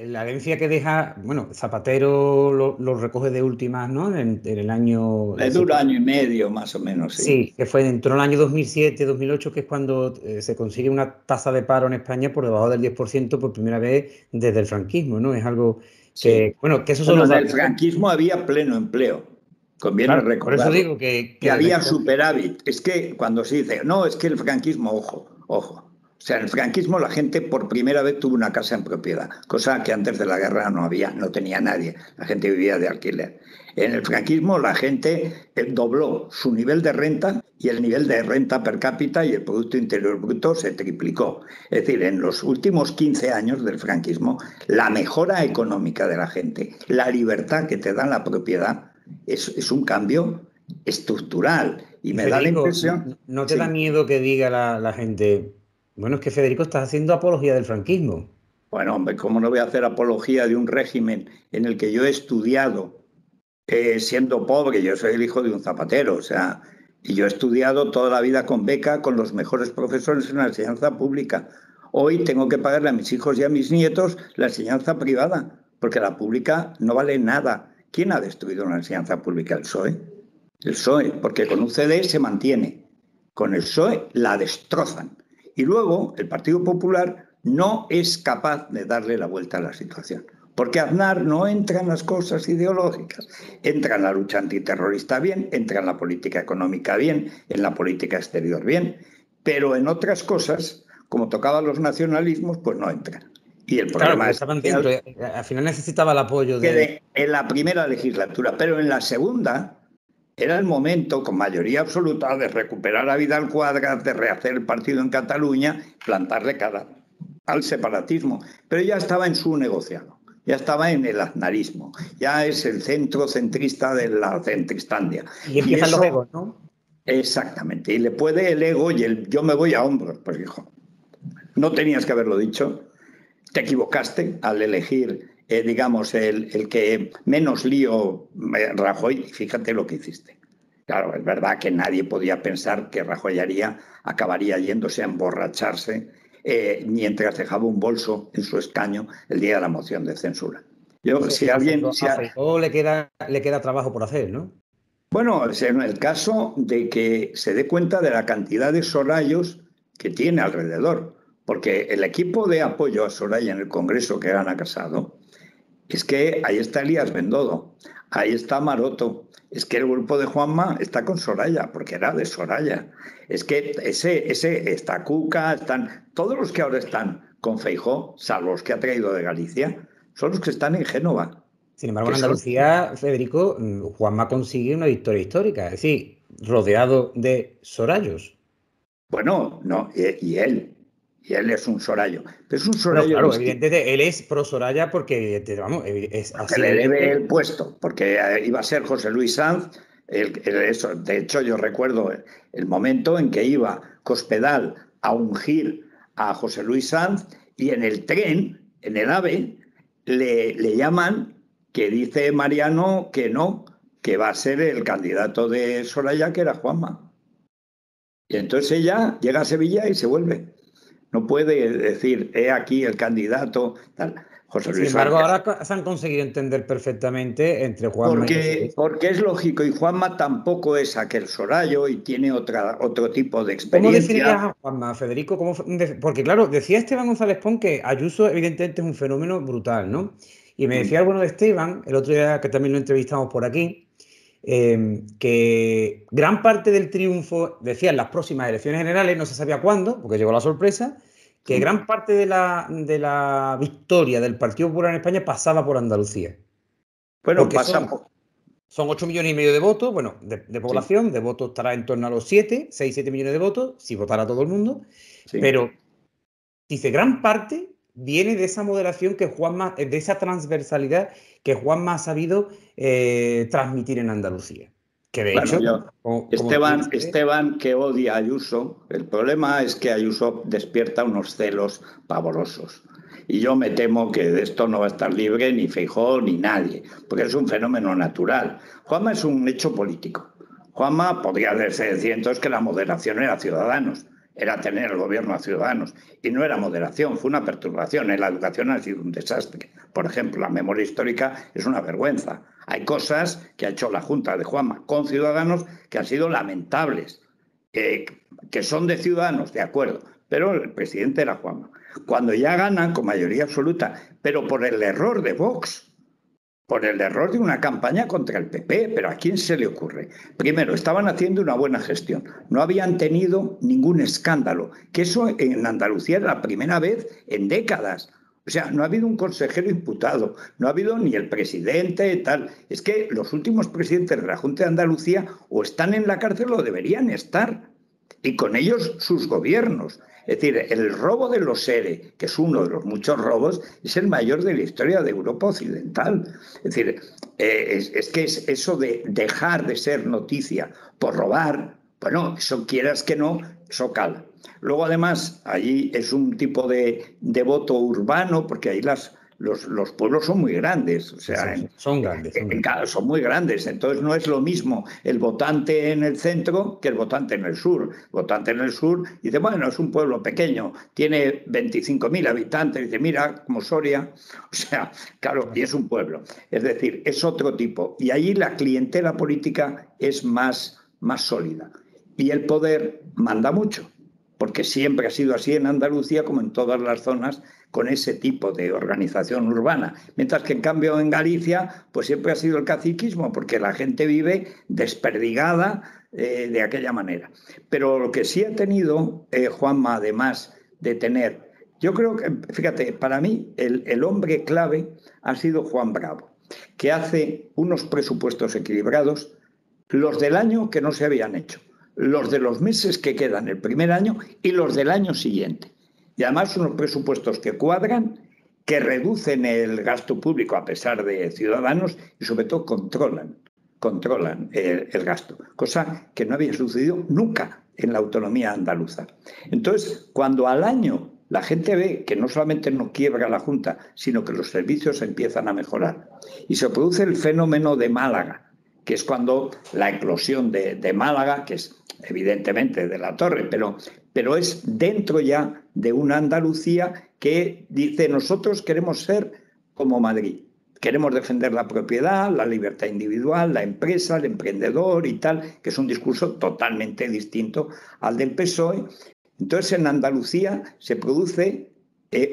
la herencia que deja, bueno, Zapatero lo recoge de últimas, ¿no? En el año... Le dura año y medio, más o menos, sí. Sí, que fue dentro del año 2007, 2008, que es cuando se consigue una tasa de paro en España por debajo del 10% por primera vez desde el franquismo, ¿no? Es algo Sí. que, bueno, que esos son Bueno, los en el datos. franquismo había pleno empleo, conviene Claro, por eso recordarlo. digo Que desde la había historia... superávit. Es que cuando se dice, no, es que el franquismo, ojo, ojo. O sea, en el franquismo la gente por primera vez tuvo una casa en propiedad, cosa que antes de la guerra no había, no tenía nadie. La gente vivía de alquiler. En el franquismo la gente dobló su nivel de renta y el nivel de renta per cápita y el Producto Interior Bruto se triplicó. Es decir, en los últimos 15 años del franquismo, la mejora económica de la gente, la libertad que te da la propiedad, es un cambio estructural. Y Y me da la Federico, impresión, ¿no te da sí. miedo que diga la gente, bueno, es que Federico está haciendo apología del franquismo? Bueno, hombre, ¿cómo no voy a hacer apología de un régimen en el que yo he estudiado siendo pobre? Yo soy el hijo de un zapatero, o sea, y yo he estudiado toda la vida con beca, con los mejores profesores en la enseñanza pública. Hoy tengo que pagarle a mis hijos y a mis nietos la enseñanza privada, porque la pública no vale nada. ¿Quién ha destruido la enseñanza pública? El PSOE. El PSOE, porque con UCD se mantiene. Con el PSOE la destrozan. Y luego el Partido Popular no es capaz de darle la vuelta a la situación. Porque Aznar no entra en las cosas ideológicas, entra en la lucha antiterrorista bien, entra en la política económica bien, en la política exterior bien, pero en otras cosas, como tocaba los nacionalismos, pues no entra. Y el Claro, problema porque es estaban dentro, al final necesitaba el apoyo de... que en la primera legislatura, pero en la segunda era el momento, con mayoría absoluta, de recuperar a Vidal Quadras, de rehacer el partido en Cataluña, plantarle cara al separatismo. Pero ya estaba en su negociado, ya estaba en el aznarismo, ya es el centro centrista de la centristandia. Y Y empiezan los eso, egos, ¿no? exactamente, y le puede el ego y el yo me voy a hombros. Pues hijo, no tenías que haberlo dicho, te equivocaste al elegir, digamos, el que menos lío Rajoy, fíjate lo que hiciste. Claro, es verdad que nadie podía pensar que Rajoy acabaría yéndose a emborracharse mientras dejaba un bolso en su escaño el día de la moción de censura. Yo, si alguien, si A a, Feijóo le queda trabajo por hacer, ¿no? bueno, es en el caso de que se dé cuenta de la cantidad de Sorayos que tiene alrededor, porque el equipo de apoyo a Soraya en el Congreso que gana Casado, es que ahí está Elías Bendodo, ahí está Maroto, es que el grupo de Juanma está con Soraya, porque era de Soraya. Es que ese está Cuca, están todos los que ahora están con Feijóo, salvo los que ha traído de Galicia, son los que están en Génova, Sin embargo, en que son, Andalucía, Federico, Juanma consigue una victoria histórica, es decir, rodeado de sorayos. bueno, no, y él es un Sorayo, pero es un Bueno, Sorayo claro, distinto, evidentemente él es pro Soraya porque, vamos, ha porque sido le debe evidente. el puesto, porque iba a ser José Luis Sanz, eso, de hecho yo recuerdo el momento en que iba Cospedal a ungir a José Luis Sanz y en el tren, en el AVE, le llaman que dice Mariano que no, que va a ser el candidato de Soraya, que era Juanma. Y entonces ella llega a Sevilla y se vuelve. No puede decir, he aquí el candidato, tal. José Sin Luis embargo, Suárez. ahora se han conseguido entender perfectamente entre Juanma y José Luis. Porque es lógico, y Juanma tampoco es aquel Sorayo y tiene otro tipo de ¿Cómo definirías experiencia. a Juanma, Federico? Porque, claro, decía Esteban González Pons que Ayuso, evidentemente, es un fenómeno brutal, ¿no? Y me decía algo de Esteban, el otro día que también lo entrevistamos por aquí, que gran parte del triunfo, decía, en las próximas elecciones generales, no se sabía cuándo, porque llegó la sorpresa, que gran parte de la victoria del Partido Popular en España pasaba por Andalucía. Bueno, Porque pasa son por... 8,5 millones de votos, bueno, de Sí, población, de votos estará en torno a los 6, 7 millones de votos, si votara todo el mundo, sí. pero dice, gran parte viene de esa moderación que Juanma, de esa transversalidad que Juanma ha sabido transmitir en Andalucía. Que de Bueno, hecho, yo... como tú dices, Esteban, que odia a Ayuso, el problema es que Ayuso despierta unos celos pavorosos. Y yo me temo que de esto no va a estar libre ni Feijóo ni nadie, porque es un fenómeno natural. Juanma es un hecho político. Juanma podría decir entonces que la moderación era Ciudadanos. era tener el gobierno a Ciudadanos. Y no era moderación, fue una perturbación. En la educación ha sido un desastre. Por ejemplo, la memoria histórica es una vergüenza. Hay cosas que ha hecho la Junta de Juanma con Ciudadanos que han sido lamentables, que son de Ciudadanos, de acuerdo, pero el presidente era Juanma. Cuando ya ganan con mayoría absoluta, pero por el error de Vox, por el error de una campaña contra el PP, pero ¿a quién se le ocurre? Primero, estaban haciendo una buena gestión, no habían tenido ningún escándalo, que eso en Andalucía era la primera vez en décadas. O sea, no ha habido un consejero imputado, no ha habido ni el presidente, tal. Es que los últimos presidentes de la Junta de Andalucía o están en la cárcel o deberían estar, y con ellos sus gobiernos. Es decir, el robo de los ERE, que es uno de los muchos robos, es el mayor de la historia de Europa Occidental. Es decir, es que es eso de dejar de ser noticia por robar, bueno, eso quieras que no, eso cala. Luego, además, allí es un tipo de voto urbano, porque ahí los pueblos son muy grandes. O sea, son grandes. Son muy grandes. Entonces, no es lo mismo el votante en el centro que el votante en el sur. El votante en el sur dice, bueno, es un pueblo pequeño, tiene 25.000 habitantes. Dice, mira, como Soria. O sea, claro, y es un pueblo. Es decir, es otro tipo. Y allí la clientela política es más sólida. Y el poder manda mucho, porque siempre ha sido así en Andalucía como en todas las zonas con ese tipo de organización urbana. Mientras que en cambio en Galicia pues siempre ha sido el caciquismo, porque la gente vive desperdigada de aquella manera. Pero lo que sí ha tenido Juanma, además de tener, yo creo que, fíjate, para mí el hombre clave ha sido Juan Bravo, que hace unos presupuestos equilibrados, los del año que no se habían hecho, los de los meses que quedan el primer año y los del año siguiente. Y además unos presupuestos que cuadran, que reducen el gasto público a pesar de Ciudadanos y sobre todo controlan el gasto, cosa que no había sucedido nunca en la autonomía andaluza. Entonces, cuando al año la gente ve que no solamente no quiebra la Junta, sino que los servicios empiezan a mejorar y se produce el fenómeno de Málaga, que es cuando la eclosión de Málaga, que es evidentemente de la Torre, pero es dentro ya de una Andalucía que dice, nosotros queremos ser como Madrid, queremos defender la propiedad, la libertad individual, la empresa, el emprendedor y tal, que es un discurso totalmente distinto al del PSOE. Entonces en Andalucía se produce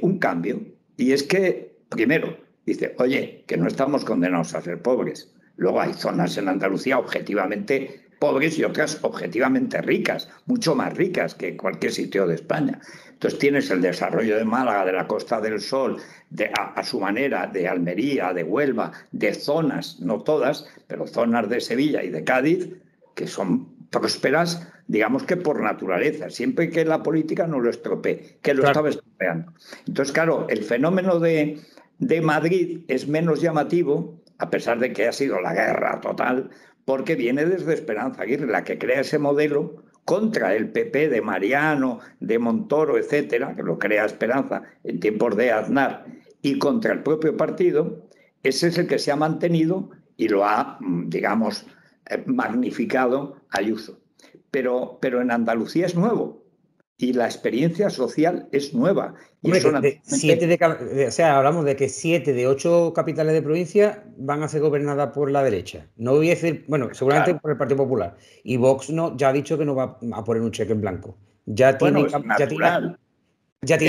un cambio, y es que, primero, dice, oye, que no estamos condenados a ser pobres. Luego hay zonas en Andalucía objetivamente pobres y otras objetivamente ricas, mucho más ricas que cualquier sitio de España. Entonces tienes el desarrollo de Málaga, de la Costa del Sol, a su manera, de Almería, de Huelva, de zonas, no todas, pero zonas de Sevilla y de Cádiz, que son prósperas, digamos que por naturaleza, siempre que la política no lo estropee, que lo estaba estropeando. Entonces, claro, el fenómeno de Madrid es menos llamativo, a pesar de que ha sido la guerra total, porque viene desde Esperanza Aguirre, la que crea ese modelo contra el PP de Mariano, de Montoro, etcétera, que lo crea Esperanza en tiempos de Aznar, y contra el propio partido. Ese es el que se ha mantenido y lo ha, digamos, magnificado Ayuso. Pero en Andalucía es nuevo y la experiencia social es nueva. Y hombre, o sea, hablamos de que 7 de 8 capitales de provincia van a ser gobernadas por la derecha. No voy a decir, bueno, seguramente por el Partido Popular. Y Vox ya ha dicho que no va a poner un cheque en blanco. Ya tiene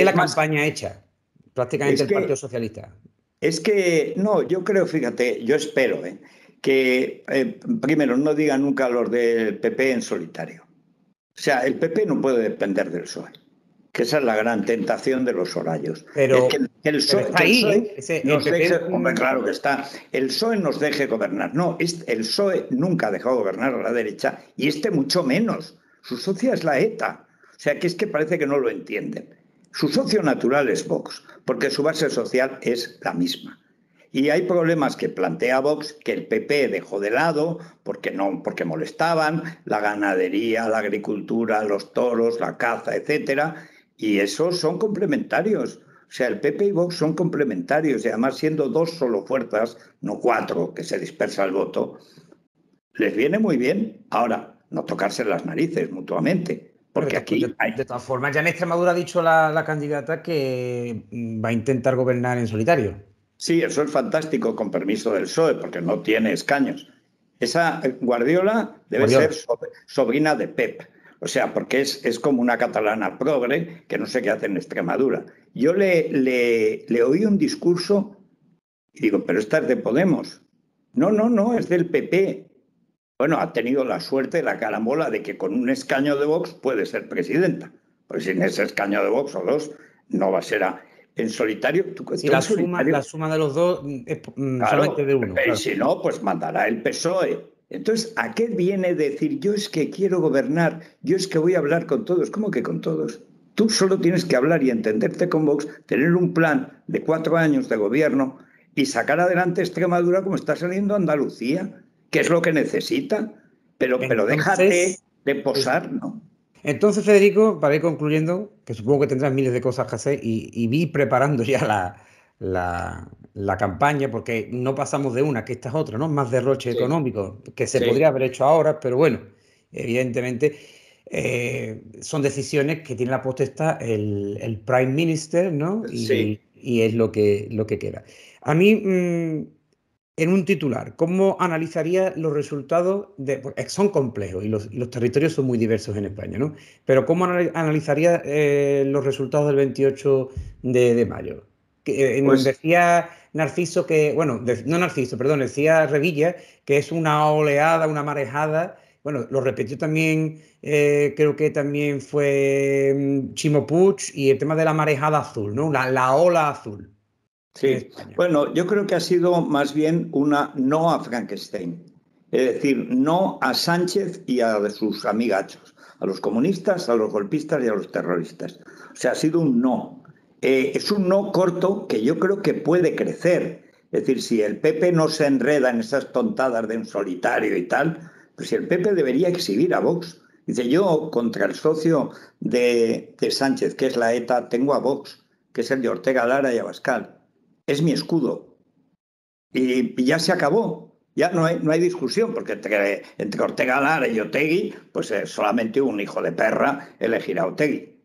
la campaña hecha, prácticamente el Partido Socialista. Es que, no, yo creo, fíjate, yo espero que primero no digan nunca los del PP en solitario. O sea, el PP no puede depender del PSOE, que esa es la gran tentación de los horarios. Pero es que el PSOE, está ahí, hombre, claro que está. El PSOE nos deje gobernar. No, el PSOE nunca ha dejado gobernar a la derecha y mucho menos. Su socia es la ETA. O sea, que es que parece que no lo entienden. Su socio natural es Vox, porque su base social es la misma. Y hay problemas que plantea Vox que el PP dejó de lado porque molestaban, la ganadería, la agricultura, los toros, la caza, etcétera, y esos son complementarios. O sea, el PP y Vox son complementarios y además siendo dos solo fuerzas, no 4, que se dispersa el voto, les viene muy bien. Ahora, no tocarse las narices mutuamente, Porque aquí hay... De todas formas, ya en Extremadura ha dicho la candidata que va a intentar gobernar en solitario. Sí, eso es fantástico, con permiso del PSOE, porque no tiene escaños. Esa Guardiola debe ser sobrina de Pep. O sea, porque es como una catalana progre que no sé qué hace en Extremadura. Yo le oí un discurso y digo, pero esta es de Podemos. No, es del PP. Bueno, ha tenido la suerte, la carambola de que con un escaño de Vox puede ser presidenta. Pues sin ese escaño de Vox o dos, no va a ser en solitario. Si la suma de los dos es solamente de uno. Claro. Y si no, pues mandará el PSOE. Entonces, ¿a qué viene decir yo es que quiero gobernar, yo es que voy a hablar con todos? ¿Cómo que con todos? Tú solo tienes que hablar y entenderte con Vox, tener un plan de 4 años de gobierno y sacar adelante Extremadura como está saliendo Andalucía, que es lo que necesita. Pero déjate de posar, ¿no? Entonces, Federico, para ir concluyendo, que supongo que tendrás miles de cosas que hacer y vi preparando ya la campaña, porque no pasamos de una, que esta es otra, ¿no? Más derroche económico, que se podría haber hecho ahora, pero bueno, evidentemente son decisiones que tiene la potestad el Prime Minister, ¿no? Y es lo que queda. A mí, en un titular, ¿cómo analizaría los resultados son complejos y los territorios son muy diversos en España, ¿no? Pero ¿cómo analizaría los resultados del 28 de mayo? Pues, decía Narciso que, bueno, no Narciso, perdón, decía Revilla que es una oleada, una marejada. Bueno, lo repitió también, creo que también fue Chimo Puig, y el tema de la marejada azul, ¿no? La ola azul. Sí, bueno, yo creo que ha sido más bien una no a Frankenstein, es decir, no a Sánchez y a sus amigachos, a los comunistas, a los golpistas y a los terroristas. O sea, ha sido un no. Es un no corto que yo creo que puede crecer. Es decir, si el PP no se enreda en esas tontadas de un solitario y tal, pues el PP debería exhibir a Vox. Dice, yo contra el socio de Sánchez, que es la ETA, tengo a Vox, que es el de Ortega Lara y Abascal. Es mi escudo. Y ya se acabó. Ya no hay discusión, porque entre Ortega Lara y Otegi, pues solamente un hijo de perra elegirá a Otegi.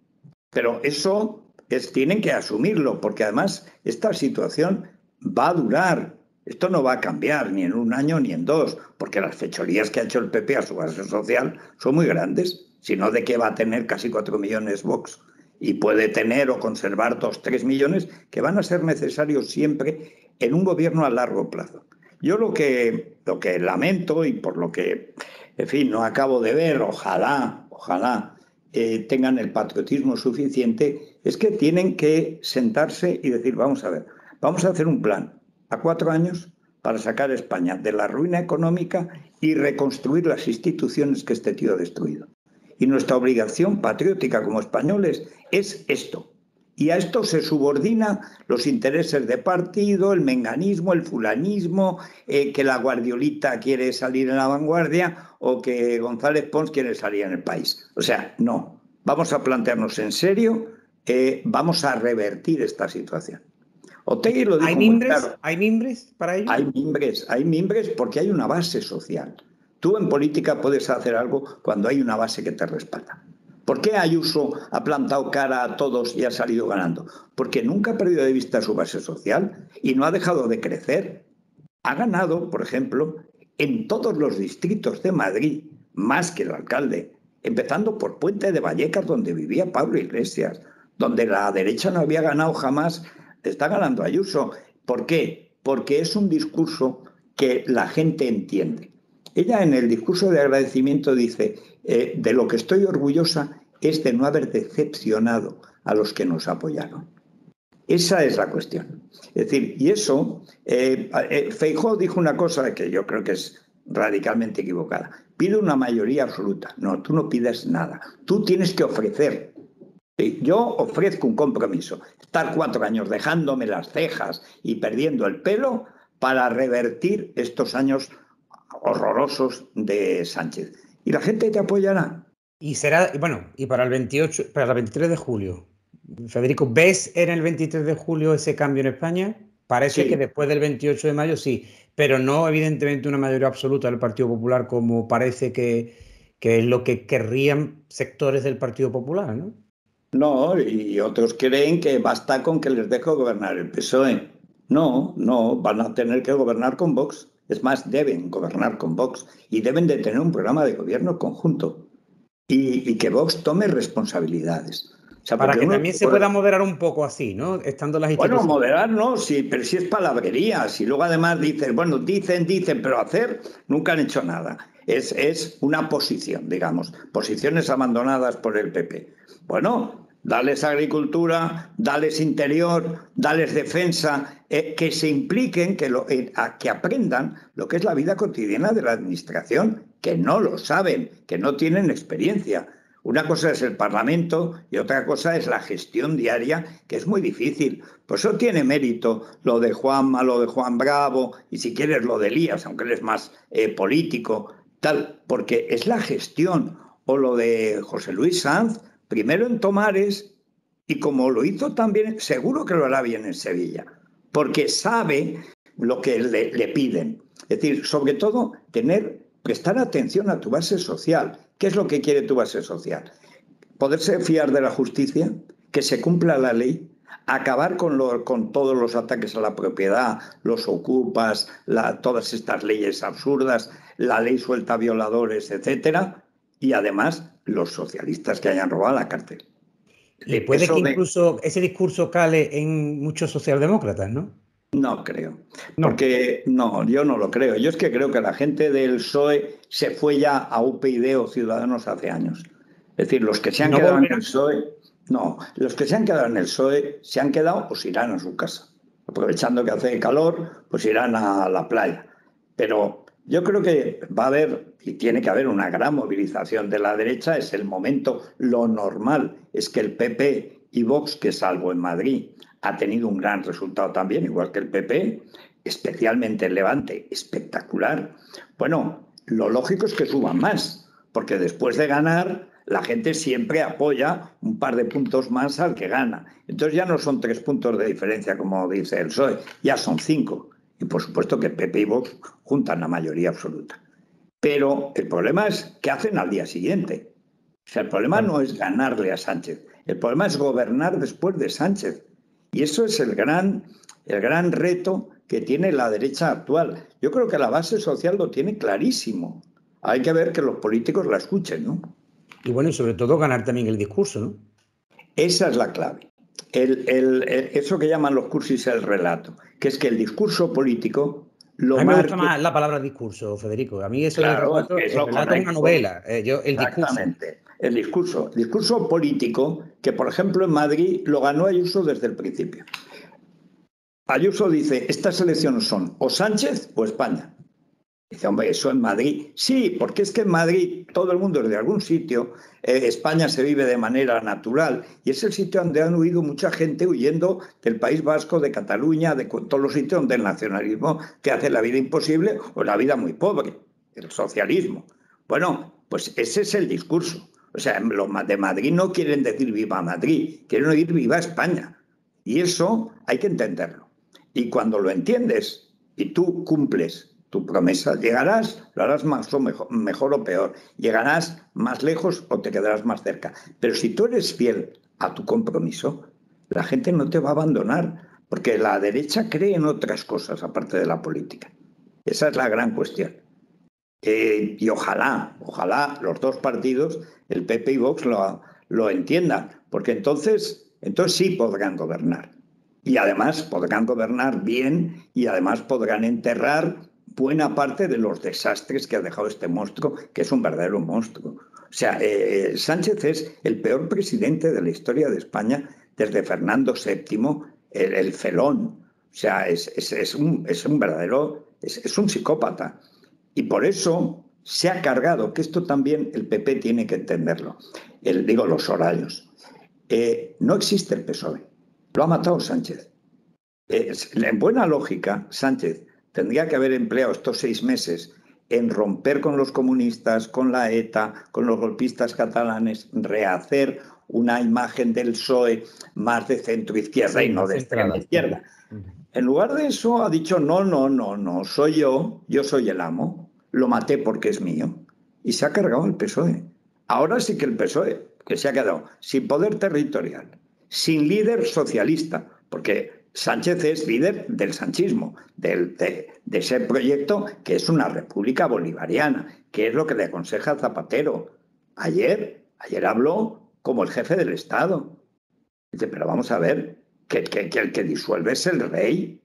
Pero eso tienen que asumirlo, porque además esta situación va a durar. Esto no va a cambiar ni en un año ni en dos, porque las fechorías que ha hecho el PP a su base social son muy grandes. Si no, ¿de qué va a tener casi 4 millones Vox? Y puede tener o conservar 2, 3 millones que van a ser necesarios siempre en un gobierno a largo plazo. Yo lo que lamento y por lo que, en fin, no acabo de ver, ojalá tengan el patriotismo suficiente, es que tienen que sentarse y decir, vamos a ver, vamos a hacer un plan a 4 años para sacar a España de la ruina económica y reconstruir las instituciones que este tío ha destruido. Y nuestra obligación patriótica como españoles es esto. Y a esto se subordina los intereses de partido, el menganismo, el fulanismo, que la Guardiolita quiere salir en la vanguardia o que González Pons quiere salir en El País. O sea, no. Vamos a plantearnos en serio, vamos a revertir esta situación. Otegi lo dijo muy claro. ¿Hay mimbres para ello? Hay mimbres porque hay una base social. Tú en política puedes hacer algo cuando hay una base que te respalda. ¿Por qué Ayuso ha plantado cara a todos y ha salido ganando? Porque nunca ha perdido de vista su base social y no ha dejado de crecer. Ha ganado, por ejemplo, en todos los distritos de Madrid, más que el alcalde, empezando por Puente de Vallecas, donde vivía Pablo Iglesias, donde la derecha no había ganado jamás. Está ganando Ayuso. ¿Por qué? Porque es un discurso que la gente entiende. Ella en el discurso de agradecimiento dice, de lo que estoy orgullosa es de no haber decepcionado a los que nos apoyaron. Esa es la cuestión. Es decir, y eso, Feijóo dijo una cosa que yo creo que es radicalmente equivocada. Pide una mayoría absoluta. No, tú no pides nada. Tú tienes que ofrecer. Yo ofrezco un compromiso. Estar 4 años dejándome las cejas y perdiendo el pelo para revertir estos años horrorosos de Sánchez. Y la gente te apoyará. Y será, bueno, y para el 28, para el 23 de julio, Federico, ¿ves en el 23 de julio ese cambio en España? Parece que después del 28 de mayo sí, pero no evidentemente una mayoría absoluta del Partido Popular como parece que que es lo que querrían sectores del Partido Popular, ¿no? No, y otros creen que basta con que les deje gobernar el PSOE. No, no, van a tener que gobernar con Vox. Es más, deben gobernar con Vox y deben de tener un programa de gobierno conjunto y que Vox tome responsabilidades. O sea, Para porque que uno también se puede, pueda moderar un poco así, ¿no? Estando las bueno, instituciones. moderar no, sí, pero si es palabrería, si luego además dices, bueno, dicen, pero hacer, nunca han hecho nada. Es una posición, digamos, posiciones abandonadas por el PP. Bueno, dales agricultura, dales interior, dales defensa, que se impliquen, que aprendan lo que es la vida cotidiana de la administración, que no lo saben, que no tienen experiencia. Una cosa es el Parlamento y otra cosa es la gestión diaria, que es muy difícil. Por eso tiene mérito lo de Juanma, lo de Juan Bravo y si quieres lo de Elías, aunque él es más político, tal, porque es la gestión. O lo de José Luis Sanz, primero en Tomares y como lo hizo también, seguro que lo hará bien en Sevilla, porque sabe lo que le piden. Es decir, sobre todo, prestar atención a tu base social. ¿Qué es lo que quiere tu base social? Poderse fiar de la justicia, que se cumpla la ley, acabar con todos los ataques a la propiedad, los ocupas, todas estas leyes absurdas, la ley suelta a violadores, etcétera, y además los socialistas que hayan robado la cárcel. Y puede que Eso de, incluso ese discurso cale en muchos socialdemócratas, ¿no? No creo, No. porque no, yo no lo creo. Yo es que creo que la gente del PSOE se fue ya a UPyD o Ciudadanos hace años. Es decir, los que se Y han no quedado en el volverán. PSOE, no, los que se han quedado en el PSOE se han quedado o se irán a su casa. Aprovechando que hace calor, pues irán a la playa. Pero yo creo que va a haber y tiene que haber una gran movilización de la derecha. Es el momento, lo normal es que el PP y Vox, que salvo en Madrid, ha tenido un gran resultado también, igual que el PP, especialmente el Levante, espectacular. Bueno, lo lógico es que suban más, porque después de ganar, la gente siempre apoya un par de puntos más al que gana. Entonces ya no son 3 puntos de diferencia, como dice el PSOE, ya son 5. Y por supuesto que PP y Vox juntan la mayoría absoluta. Pero el problema es qué hacen al día siguiente. O sea, el problema no es ganarle a Sánchez, el problema es gobernar después de Sánchez. Y eso es el gran reto que tiene la derecha actual. Yo creo que la base social lo tiene clarísimo. Hay que ver que los políticos la escuchen, ¿no? Y bueno, y sobre todo ganar también el discurso, ¿no? Esa es la clave. Eso que llaman los cursis el relato, que es que el discurso político A lo mí me gusta marque. más la palabra discurso, Federico. A mí eso del Claro, es relato, que es el lo relato es una correcto. novela. El discurso. Exactamente. El discurso político, que por ejemplo en Madrid lo ganó Ayuso desde el principio. Ayuso dice, estas elecciones son o Sánchez o España. Dice, hombre, eso en Madrid. Sí, porque es que en Madrid todo el mundo es de algún sitio, España se vive de manera natural y es el sitio donde han huido mucha gente huyendo del País Vasco, de Cataluña, de todos los sitios donde el nacionalismo te hace la vida imposible o la vida muy pobre, el socialismo. Bueno, pues ese es el discurso. O sea, los de Madrid no quieren decir viva Madrid, quieren oír viva España. Y eso hay que entenderlo. Y cuando lo entiendes y tú cumples tu promesa, llegarás, lo harás más o mejor o peor, llegarás más lejos o te quedarás más cerca. Pero si tú eres fiel a tu compromiso, la gente no te va a abandonar, porque la derecha cree en otras cosas aparte de la política. Esa es la gran cuestión. Y ojalá los dos partidos, el PP y Vox, lo entiendan, porque entonces sí podrán gobernar. Y además podrán gobernar bien y además podrán enterrar buena parte de los desastres que ha dejado este monstruo, que es un verdadero monstruo. O sea, Sánchez es el peor presidente de la historia de España desde Fernando VII, el felón. O sea, es un verdadero, es un psicópata. Y por eso se ha cargado, que esto también el PP tiene que entenderlo, los horarios. No existe el PSOE, lo ha matado Sánchez. En buena lógica, Sánchez tendría que haber empleado estos 6 meses en romper con los comunistas, con la ETA, con los golpistas catalanes, rehacer una imagen del PSOE más de centro-izquierda y no de extrema-izquierda. En lugar de eso ha dicho, no, soy yo soy el amo, lo maté porque es mío. y se ha cargado el PSOE. Ahora sí que el PSOE, que se ha quedado sin poder territorial, sin líder socialista, porque Sánchez es líder del sanchismo, de ese proyecto que es una república bolivariana, que es lo que le aconseja Zapatero. Ayer habló como el jefe del Estado. Dice, pero vamos a ver, que el que disuelve es el rey.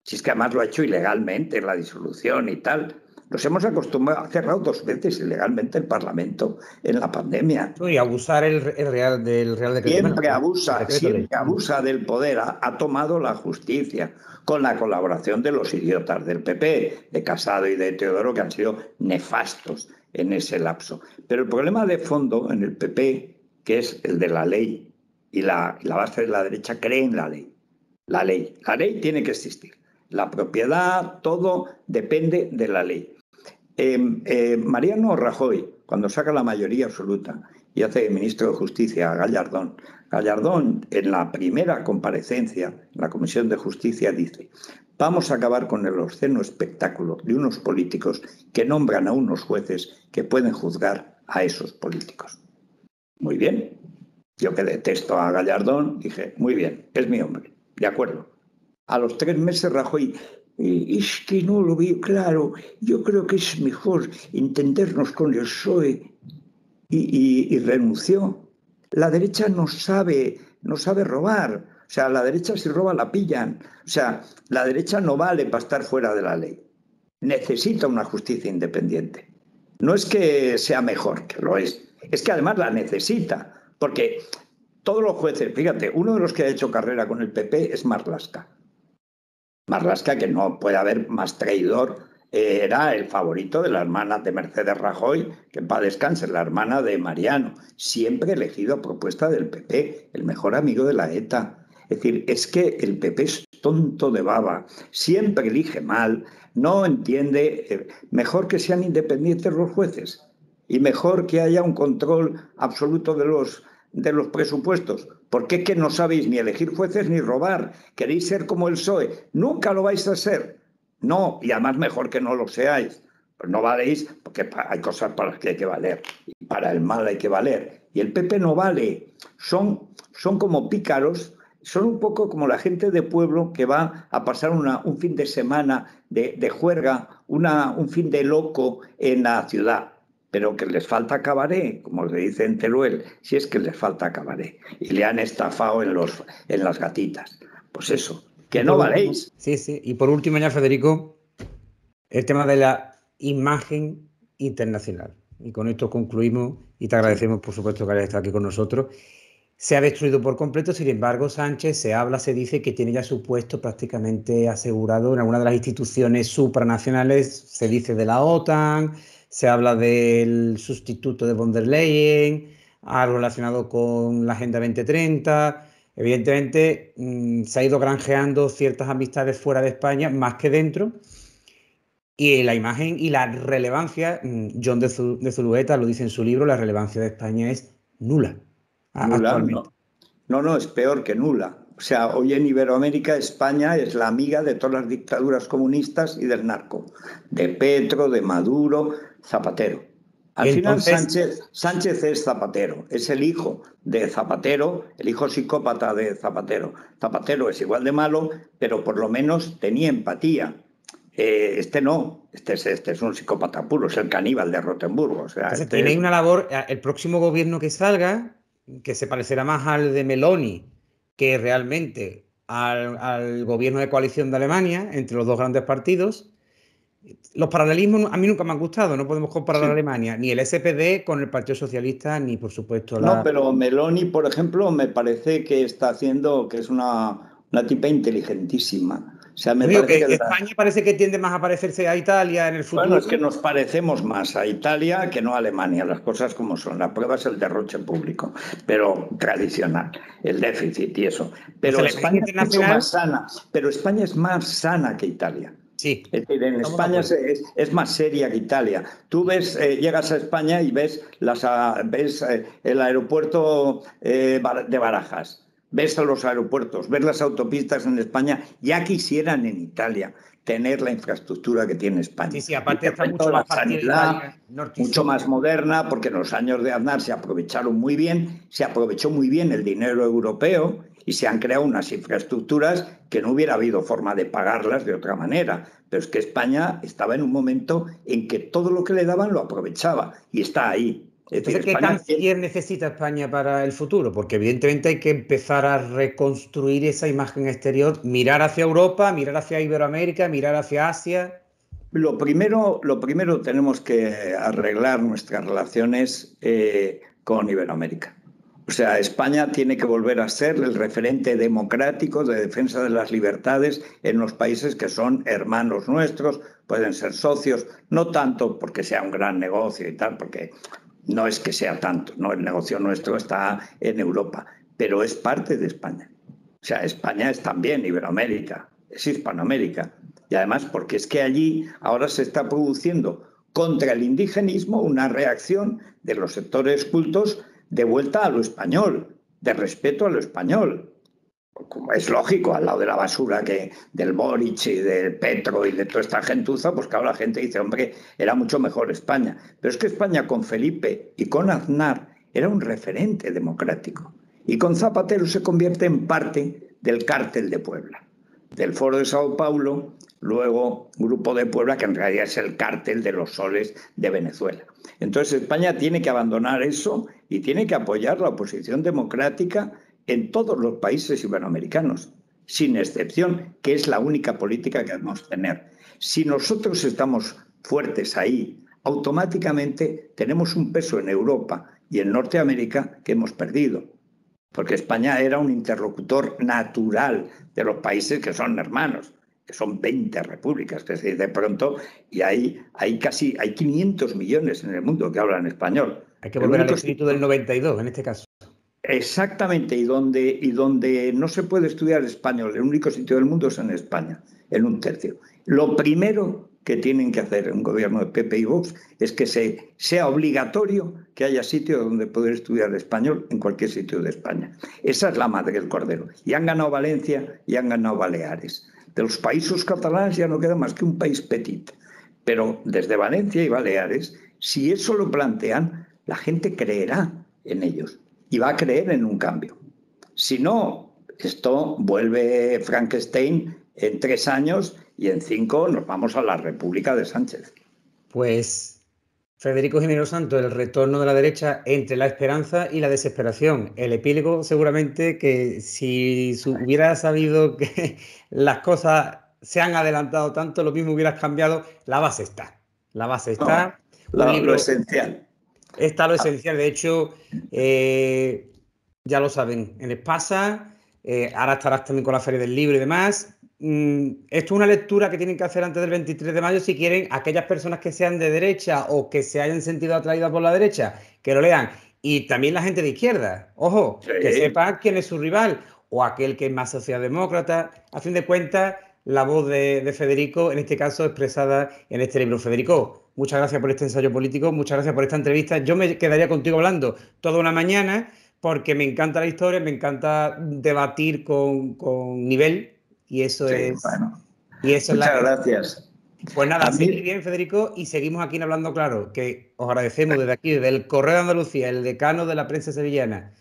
Si es que además lo ha hecho ilegalmente, la disolución y tal. Nos hemos acostumbrado, ha cerrado 2 veces ilegalmente el Parlamento en la pandemia. Y abusar del Real Decreto. Siempre abusa del poder. Ha tomado la justicia con la colaboración de los idiotas del PP, de Casado y de Teodoro, que han sido nefastos en ese lapso. Pero el problema de fondo en el PP, que es el de la ley, y la base de la derecha cree en la ley. La ley tiene que existir. La propiedad, todo depende de la ley. Mariano Rajoy, cuando saca la mayoría absoluta y hace de ministro de Justicia a Gallardón en la primera comparecencia en la Comisión de Justicia dice: vamos a acabar con el obsceno espectáculo de unos políticos que nombran a unos jueces que pueden juzgar a esos políticos. Muy bien. Yo que detesto a Gallardón, dije, muy bien, es mi hombre, de acuerdo. A los 3 meses Rajoy, es que no lo veo claro, yo creo que es mejor entendernos con el PSOE, y renunció. La derecha no sabe robar, o sea, la derecha si roba la pillan, o sea, la derecha no vale para estar fuera de la ley, necesita una justicia independiente. No es que sea mejor, que lo es que además la necesita, porque todos los jueces, fíjate, uno de los que ha hecho carrera con el PP es Marlaska. Marlaska, que no puede haber más traidor, era el favorito de la hermana de Mercedes Rajoy, que en paz descanse, la hermana de Mariano, siempre elegido a propuesta del PP, el mejor amigo de la ETA. Es decir, es que el PP es tonto de baba, siempre elige mal, no entiende, mejor que sean independientes los jueces y mejor que haya un control absoluto de los presupuestos. ¿Por qué que no sabéis ni elegir jueces ni robar? ¿Queréis ser como el PSOE? Nunca lo vais a ser. No, y además mejor que no lo seáis. Pues no valéis, porque hay cosas para las que hay que valer, y para el mal hay que valer. Y el PP no vale. Son como pícaros, son un poco como la gente de pueblo que va a pasar un fin de semana de juerga, un fin de loco en la ciudad. Pero que les falta cabaret, como se dice en Teruel, si es que les falta cabaret. Y le han estafado en las gatitas. Pues eso, que no valéis. Sí, sí. Y por último ya, Federico, el tema de la imagen internacional. Y con esto concluimos y te agradecemos, por supuesto, que hayas estado aquí con nosotros. Se ha destruido por completo, sin embargo, Sánchez se dice que tiene ya su puesto prácticamente asegurado en alguna de las instituciones supranacionales, se dice de la OTAN, se habla del sustituto de von der Leyen, algo relacionado con la Agenda 2030. Evidentemente, se ha ido granjeando ciertas amistades fuera de España, más que dentro. Y la imagen y la relevancia, John de Zulueta lo dice en su libro, la relevancia de España es nula. Actualmente. No, es peor que nula. O sea, hoy en Iberoamérica España es la amiga de todas las dictaduras comunistas y del narco. De Petro, de Maduro, Zapatero. Al final Sánchez es Zapatero, es el hijo de Zapatero, el hijo psicópata de Zapatero. Zapatero es igual de malo, pero por lo menos tenía empatía. Este no, este es un psicópata puro, es el caníbal de Rotemburgo. O sea, tiene una labor, el próximo gobierno que salga, que se parecerá más al de Meloni que realmente al gobierno de coalición de Alemania, entre los dos grandes partidos. Los paralelismos a mí nunca me han gustado, no podemos comparar a Alemania, ni el SPD con el Partido Socialista, ni por supuesto No, pero Meloni, por ejemplo, me parece que está haciendo, que es una tipa inteligentísima. O sea, me parece que España parece que tiende más a parecerse a Italia en el futuro. Bueno, es que nos parecemos más a Italia que no a Alemania, las cosas como son. La prueba es el derroche público, pero tradicional, el déficit y eso. Pero pues España es mucho más sana. Pero España es más sana que Italia. Sí. Es decir, en España es más seria que Italia. Tú ves, llegas a España y ves el aeropuerto de Barajas. ves a los aeropuertos, ves las autopistas en España, ya quisieran en Italia tener la infraestructura que tiene España. Sí, sí, aparte está mucho más partida Italia, norte y mucho sur. más moderna, porque en los años de Aznar se aprovecharon muy bien, se aprovechó muy bien el dinero europeo y se han creado unas infraestructuras que no hubiera habido forma de pagarlas de otra manera. Pero es que España estaba en un momento en que todo lo que le daban lo aprovechaba y está ahí. Es decir, Entonces, ¿qué canciller necesita España para el futuro? Porque evidentemente hay que empezar a reconstruir esa imagen exterior, mirar hacia Europa, mirar hacia Iberoamérica, mirar hacia Asia. Lo primero tenemos que arreglar nuestras relaciones con Iberoamérica. O sea, España tiene que volver a ser el referente democrático de defensa de las libertades en los países que son hermanos nuestros, pueden ser socios, no tanto porque sea un gran negocio y tal, porque no es que sea tanto, ¿no? El negocio nuestro está en Europa, pero es parte de España. O sea, España es también Iberoamérica, es Hispanoamérica. Y además porque es que allí ahora se está produciendo contra el indigenismo una reacción de los sectores cultos de vuelta a lo español, de respeto a lo español. Como es lógico, al lado de la basura del Boric y del Petro y de toda esta gentuza, pues claro, la gente dice, hombre, era mucho mejor España. Pero es que España con Felipe y con Aznar era un referente democrático. Y con Zapatero se convierte en parte del cártel de Puebla, del Foro de Sao Paulo, luego Grupo de Puebla, que en realidad es el cártel de los soles de Venezuela. Entonces España tiene que abandonar eso y tiene que apoyar la oposición democrática en todos los países iberoamericanos, sin excepción, que es la única política que debemos tener. Si nosotros estamos fuertes ahí, automáticamente tenemos un peso en Europa y en Norteamérica que hemos perdido, porque España era un interlocutor natural de los países que son hermanos, que son 20 repúblicas, que se dice pronto, y hay 500 millones en el mundo que hablan español. Hay que volver al espíritu del 92, en este caso. Exactamente, y donde no se puede estudiar español, el único sitio del mundo es en España, en un tercio. Lo primero que tienen que hacer un gobierno de PP y Vox es que sea obligatorio que haya sitio donde poder estudiar español en cualquier sitio de España. Esa es la madre del cordero. Y han ganado Valencia y han ganado Baleares. De los países catalanes ya no queda más que un país petit. Pero desde Valencia y Baleares, si eso lo plantean, la gente creerá en ellos y va a creer en un cambio. Si no, esto vuelve Frankenstein en 3 años y en 5 nos vamos a la República de Sánchez. Pues Federico Jiménez Santos, el retorno de la derecha entre la esperanza y la desesperación. El epílogo seguramente que si hubieras sabido que las cosas se han adelantado tanto, lo mismo hubieras cambiado. La base está. La base está. No, lo esencial. Está lo esencial. De hecho, ya lo saben, en Espasa, ahora estarás también con la Feria del Libro y demás. Esto es una lectura que tienen que hacer antes del 23 de mayo si quieren aquellas personas que sean de derecha o que se hayan sentido atraídas por la derecha, que lo lean. Y también la gente de izquierda, ojo, sí, que sepa quién es su rival o aquel que es más socialdemócrata. A fin de cuentas, la voz de Federico, en este caso expresada en este libro. Federico, muchas gracias por este ensayo político, muchas gracias por esta entrevista. Yo me quedaría contigo hablando toda una mañana porque me encanta la historia, me encanta debatir con nivel y eso sí, es... Bueno, y eso muchas es gracias. Pues nada, seguir bien, Federico, y seguimos aquí en Hablando Claro, que os agradecemos desde aquí, desde el Correo de Andalucía, el decano de la prensa sevillana,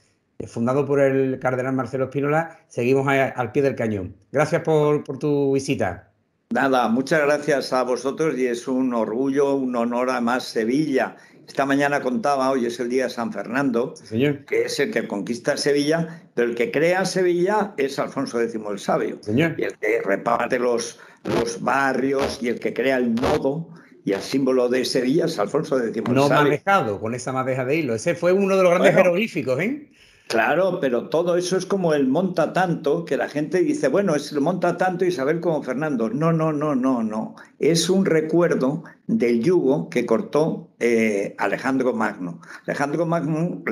fundado por el cardenal Marcelo Spínola, seguimos al pie del cañón. Gracias por tu visita. Nada, muchas gracias a vosotros y es un orgullo, un honor a más Sevilla. Esta mañana contaba, hoy es el día de San Fernando, sí, señor, que es el que conquista Sevilla, pero el que crea Sevilla es Alfonso X el Sabio. Señor. Y el que reparte los barrios y el que crea el nodo y el símbolo de Sevilla es Alfonso X el Sabio. No manejado con esa madeja de hilo. Ese fue uno de los grandes jeroglíficos, ¿eh? Claro, pero todo eso es como el monta tanto, que la gente dice, bueno, es el monta tanto Isabel como Fernando. No. Es un recuerdo del yugo que cortó Alejandro Magno. Alejandro Magno,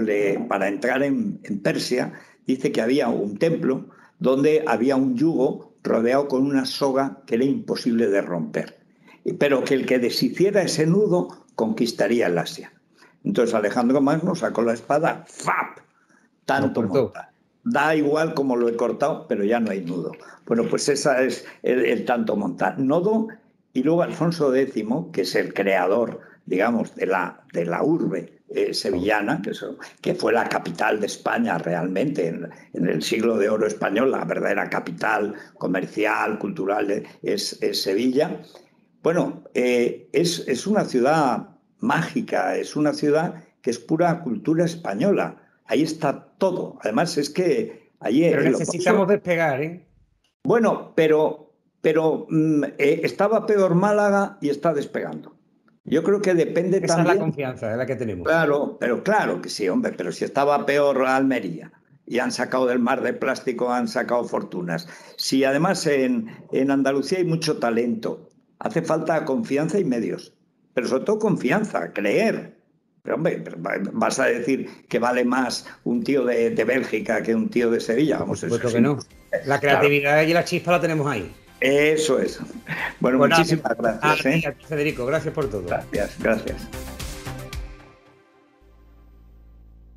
para entrar en Persia, dice que había un templo donde había un yugo rodeado con una soga que era imposible de romper. Pero que el que deshiciera ese nudo conquistaría el Asia. Entonces Alejandro Magno sacó la espada, ¡fap! Tanto monta. da igual como lo he cortado, pero ya no hay nudo. Bueno, pues esa es el tanto montar. Nodo, y luego Alfonso X, que es el creador, digamos, de la urbe sevillana, que fue la capital de España realmente en el siglo de oro español, la verdadera capital comercial, cultural es Sevilla. Bueno, es una ciudad mágica, es una ciudad que es pura cultura española. Ahí está todo. Además, es que allí... Pero necesitamos despegar, ¿eh? Bueno, pero estaba peor Málaga y está despegando. Yo creo que depende Esa también... es la confianza, es la que tenemos. Claro, pero claro que sí, hombre, pero si estaba peor Almería y han sacado del mar de plástico, han sacado fortunas. Si además en Andalucía hay mucho talento, hace falta confianza y medios, pero sobre todo confianza, creer. Pero hombre, vas a decir que vale más un tío de Bélgica que un tío de Sevilla. Vamos, por supuesto eso que no. La creatividad claro. Y la chispa la tenemos ahí. Eso es. Bueno, muchísimas gracias. A ti, Federico, gracias por todo. Gracias.